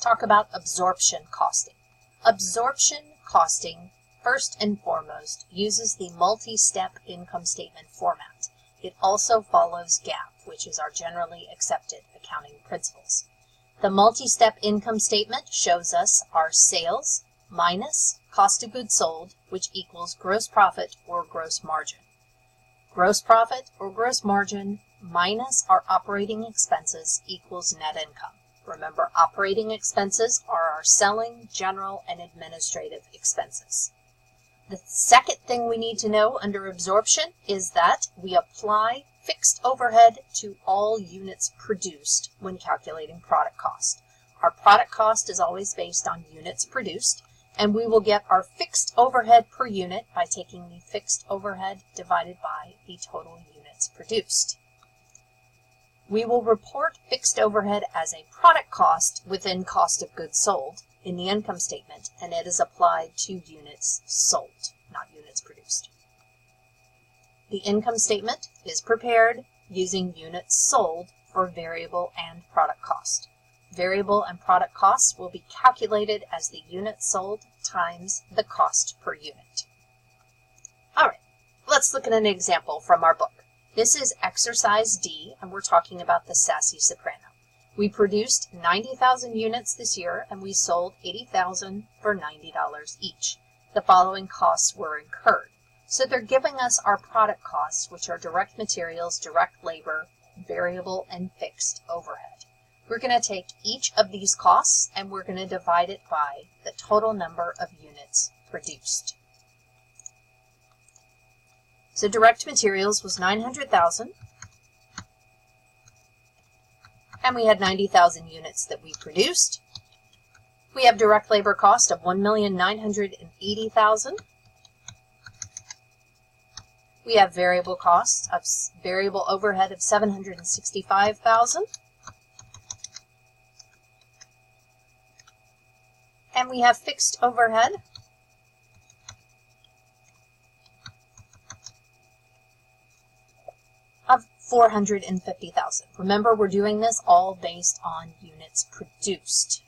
talk about absorption costing. Absorption costing, first and foremost, uses the multi-step income statement format. It also follows GAAP, which is our generally accepted accounting principles. The multi-step income statement shows us our sales minus cost of goods sold, which equals gross profit or gross margin. Gross profit or gross margin minus our operating expenses equals net income. Remember, operating expenses are our selling, general, and administrative expenses. The second thing we need to know under absorption is that we apply fixed overhead to all units produced when calculating product cost. Our product cost is always based on units produced, and we will get our fixed overhead per unit by taking the fixed overhead divided by the total units produced. We will report fixed overhead as a product cost within cost of goods sold in the income statement, and it is applied to units sold, not units produced. The income statement is prepared using units sold for variable and product cost. Variable and product costs will be calculated as the units sold times the cost per unit. All right, let's look at an example from our book. This is exercise D, and we're talking about the Sassy Soprano. We produced 90,000 units this year, and we sold 80,000 for $90 each. The following costs were incurred. So they're giving us our product costs, which are direct materials, direct labor, variable, and fixed overhead. We're going to take each of these costs, and we're going to divide it by the total number of units produced. So direct materials was 900,000, and we had 90,000 units that we produced. We have direct labor cost of 1,980,000. We have variable costs of variable overhead of 765,000. And we have fixed overhead of 450,000. Remember, we're doing this all based on units produced.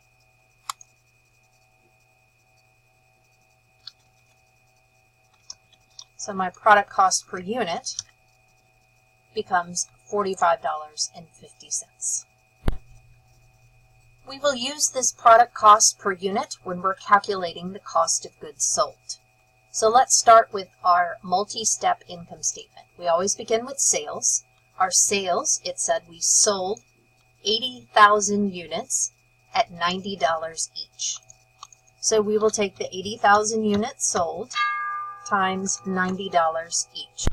So my product cost per unit becomes $45.50. We will use this product cost per unit when we're calculating the cost of goods sold. So let's start with our multi-step income statement. We always begin with sales. Our sales, it said we sold 80,000 units at $90 each. So we will take the 80,000 units sold times $90 each.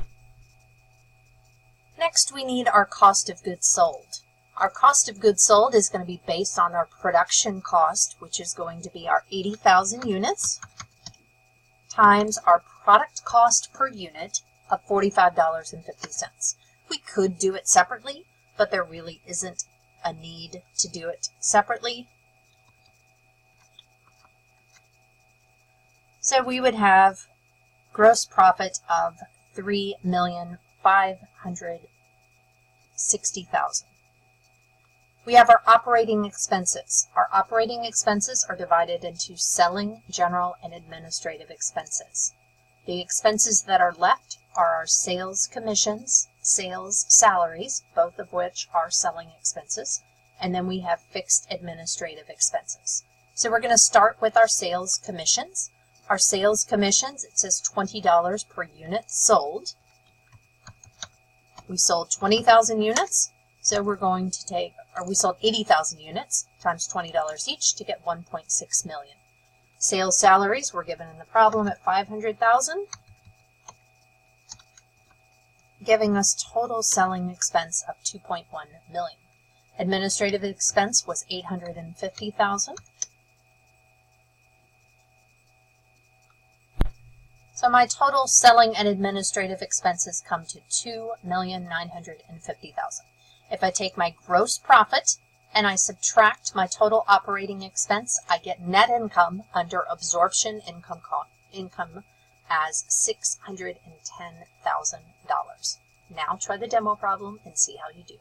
Next, we need our cost of goods sold. Our cost of goods sold is going to be based on our production cost, which is going to be our 80,000 units, times our product cost per unit of $45.50. We could do it separately, but there really isn't a need to do it separately. So we would have gross profit of $3,560,000. We have our operating expenses. Our operating expenses are divided into selling, general, and administrative expenses. The expenses that are left are our sales commissions, sales salaries, both of which are selling expenses, and then we have fixed administrative expenses. So we're going to start with our sales commissions. Our sales commissions, it says $20 per unit sold. We sold 20,000 units, so we're going to take, or we sold 80,000 units times $20 each to get 1.6 million. Sales salaries were given in the problem at 500,000, giving us total selling expense of 2.1 million. Administrative expense was 850,000. So my total selling and administrative expenses come to $2,950,000. If I take my gross profit and I subtract my total operating expense, I get net income under absorption income as $610,000. Now try the demo problem and see how you do.